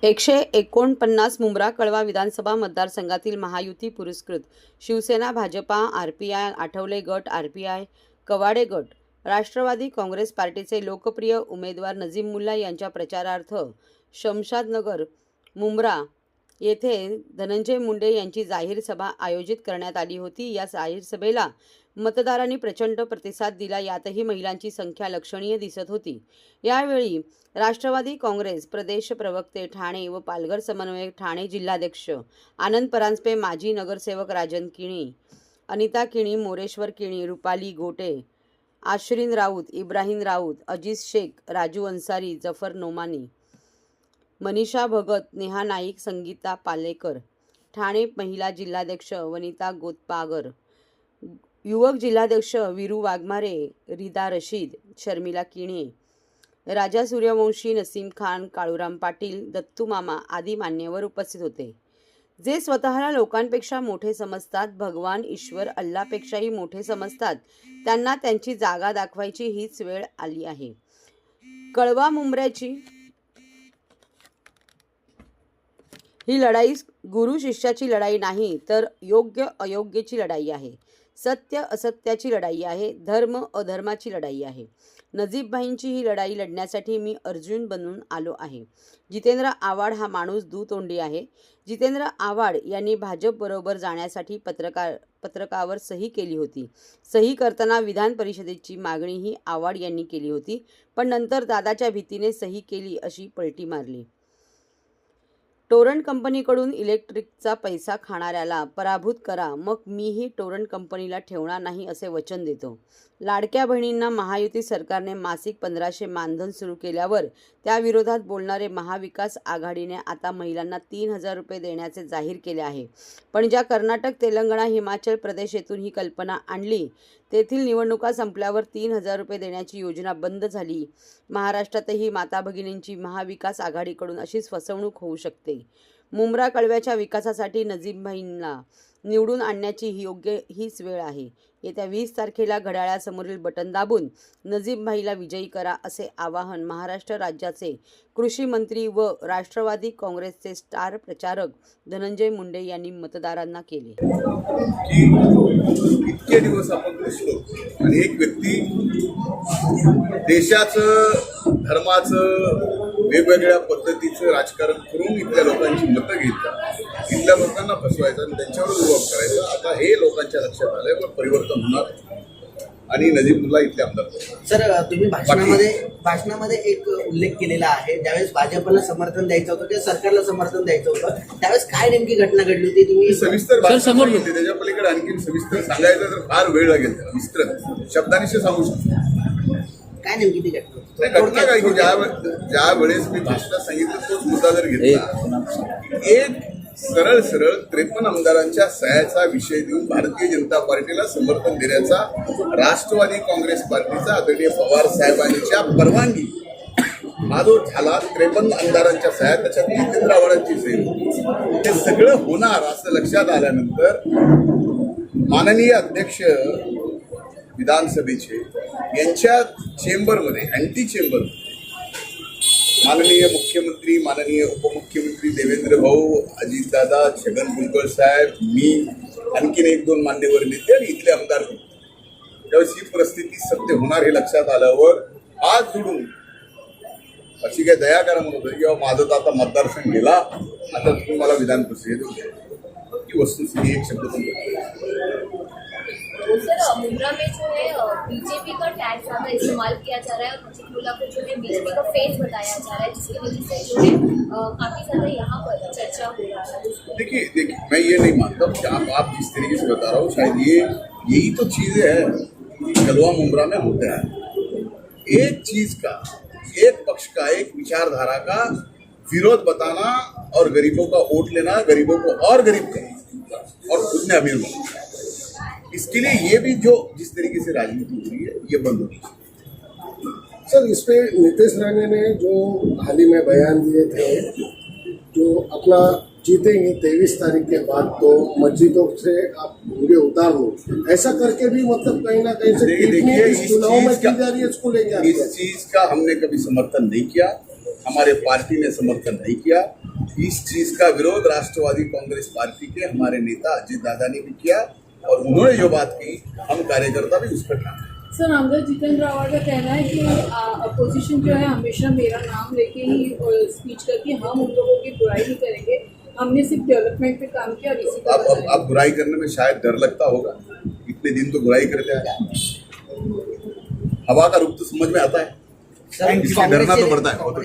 149 मुंब्रा कळवा विधानसभा मतदारसंघातील महायुती पुरस्कृत शिवसेना, भाजपा, आरपीआय, आठवले गट, आरपीआय, कवाडे गट, राष्ट्रवादी काँग्रेस पार्टीचे लोकप्रिय उमेदवार नजीम मुल्ला यांच्या प्रचारार्थ शमशादनगर मुंब्रा येथे धनंजय मुंडे यांची जाहीर सभा आयोजित करण्यात आली होती। या जाहीर सभेला मतदारांनी प्रचंड प्रतिसाद दिला। यातही महिलांची संख्या लक्षणीय दिसत होती। यावेळी राष्ट्रवादी काँग्रेस प्रदेश प्रवक्ते ठाणे व पालघर समन्वयक ठाणे जिल्हाध्यक्ष आनंद परांजपे, माजी नगरसेवक राजन किणी, अनिता किणी, मोरेश्वर किणी, रुपाली गोटे, आश्रिन राऊत, इब्राहिम राऊत, अजीज शेख, राजू अन्सारी, जफर नोमानी, मनीषा भगत, नेहा नाईक, संगीता पालेकर, ठाणे महिला जिल्हाध्यक्ष वनिता गोतपागर, युवक जिल्हाध्यक्ष वीरू वाघमारे, रिदा रशीद, शर्मिला किणे, राजा सूर्यवंशी, नसीम खान, काळूराम पाटील, दत्तू मामा आदी मान्यवर उपस्थित होते। जे स्वतःला लोकांपेक्षा मोठे समजतात, भगवान ईश्वर अल्लापेक्षाही मोठे समजतात, त्यांना त्यांची जागा दाखवायची हीच वेळ आली आहे। कळवा मुंब्र्याची ही लढाई गुरु शिष्याची लढाई नाही, तर योग्य अयोग्याची लढाई आहे। सत्य असत्याची लढाई आहे। धर्म अधर्माची लढाई आहे। नजीबभाईंची ही लढाई लढण्यासाठी मी अर्जुन बनून आलो आहे। जितेंद्र आव्हाड हा माणूस दुतोंडी आहे। जितेंद्र आव्हाड यांनी भाजप बरोबर जाण्यासाठी पत्रकावर सही केली होती। सही करताना विधान परिषदेची मागणीही आव्हाड यांनी केली होती, पण नंतर दादाच्या भीतीने सही केली अशी पलटी मारली। टोरंट कंपनीकडून इलेक्ट्रिकचा पैसा खाणाऱ्याला पराभूत करा, मग मीही टोरंट कंपनीला ठेवणार नाही असे वचन देतो। लाडक्या बहिणींना महायुती सरकारने मासिक 1500 मानधन सुरू केल्यावर त्याविरोधात बोलणारे महाविकास आघाडीने आता महिलांना 3000 रुपये देण्याचे जाहीर केले आहे। पण ज्या कर्नाटक, तेलंगणा, हिमाचल प्रदेश येथून ही कल्पना आणली, तेथील निवडणुका संपल्यावर 3000 रुपये देण्याची योजना बंद झाली। महाराष्ट्रातही माता भगिनींची महाविकास आघाडीकडून अशीच फसवणूक होऊ शकते। मुंब्रा कळव्याच्या विकासासाठी नजीबभाईंना निवडून आणण्याची हीच वेळ आहे। येत्या 20 तारखेला घड्याळासमोरील बटन दाबून नजीबभाईला विजयी करा असे आवाहन महाराष्ट्र राज्याचे कृषी मंत्री व राष्ट्रवादी काँग्रेसचे स्टार प्रचारक धनंजय मुंडे यांनी मतदारांना केले। इतके दिवस आपण बसलो आणि एक व्यक्ती देशाचं, धर्माचं, वेगवेगळ्या पद्धतीचं राजकारण करून इथल्या लोकांची मतं घ्यायचं, इथल्या लोकांना फसवायचं आणि त्यांच्यावर विरोध करायचा। आता हे लोकांच्या लक्षात आलंय, पण परिवर्तन होणार आणि नजीब मुल्ला इथले आमदार। सर, तुम्ही भाषणामध्ये एक उल्लेख केलेला आहे, ज्यावेळेस भाजपला समर्थन द्यायचं होतं किंवा सरकारला समर्थन द्यायचं होतं, त्यावेळेस काय नेमकी घटना घडली होती? तुम्ही सविस्तर त्याच्या पलीकडे आणखी सविस्तर सांगायचं तर फार वेळ लागेल, विस्तृत शब्दांशी सांगू शकतो। काय नेमकी ती घटना? घटना काय की ज्या वेळेस मी भाषणात सांगितलं तोच मुद्दा जर घेतला, एक सरळ 53 आमदारांच्या सह्याचा विषय देऊन भारतीय जनता पार्टीला समर्थन देण्याचा राष्ट्रवादी काँग्रेस पार्टीचा आदरणीय पवार साहेबांच्या परवानगी हा जो झाला, 53 आमदारांच्या सह्या, त्याच्यात जितेंद्र आव्हाडांची सही होती, ते सगळं होणार असं लक्षात आल्यानंतर माननीय अध्यक्ष विधानसभेचे यांच्या चेंबरमध्ये, अँटी चेंबरमध्ये माननीय मुख्यमंत्री, माननीय उपमुख्यमंत्री देवेंद्र भाऊ, अजितदादा, छगन भुजबळ साहेब, मी, आणखीन 1-2 मान्यवर नेते आणि इथले आमदार होते। त्यावेळेस ही परिस्थिती सत्य होणार हे लक्षात आल्यावर हात जोडून अशी काय दया करा म्हणत होती किंवा माझं तर आता मतदारसंघ गेला, आता तुम्ही मला विधान परिषदेत की वस्तुस्थिती एक शब्द सर, मुंब्रा में जो है बीजेपी का टैग ज़्यादा इस्तेमाल किया जा रहा है और पंचकुला को जो है बीजेपी का फेस बताया जा रहा है, जिसकी वजह से जो है काफ़ी ज़्यादा यहाँ पर चर्चा हो रहा है। देखिए मैं ये नहीं मानता कि आप जिस तरीके से बता रहा हूँ, शायद यही तो चीज़ें हैं कलवा मुंब्रा में होता है। एक चीज़ का, एक पक्ष का, एक विचारधारा का विरोध बताना और गरीबों का वोट लेना, गरीबों को और गरीब करना और खुद ने अमीर बनना, इसके लिए ये भी जो जिस तरीके से राजनीति हो रही है ये बंद होनी चाहिए। सर, इस पे नीतीश राणे ने जो हाल ही में बयान दिए थे, जो अपना जीतेंगे 23 तारीख के बाद तो मस्जिदों से आप भूंगे उतार लो, ऐसा करके भी मतलब कहीं ना कहीं से देखिए इस चुनाव में की जा रही है, इसको लेकर इस चीज का हमने कभी समर्थन नहीं किया। हमारे पार्टी ने समर्थन नहीं किया। इस चीज का विरोध राष्ट्रवादी कांग्रेस पार्टी के हमारे नेता अजीत दादा ने भी किया और उन्होंने जो बात की हम कार्यकर्ता भी उस पर ध्यान दें। सर, नामदार जितेंद्र रावत का कहना है कि अपोजिशन जो है हमेशा मेरा नाम लेके ही स्पीच करती है, हम उन लोगों की बुराई नहीं करेंगे, हमने सिर्फ डेवलपमेंट पे काम किया और इसी का अब बुराई करने में शायद डर लगता होगा, इतने दिन तो बुराई करते आए, हवा का रुख तो समझ में आता है, सर, इसलिए डरना तो पड़ता है।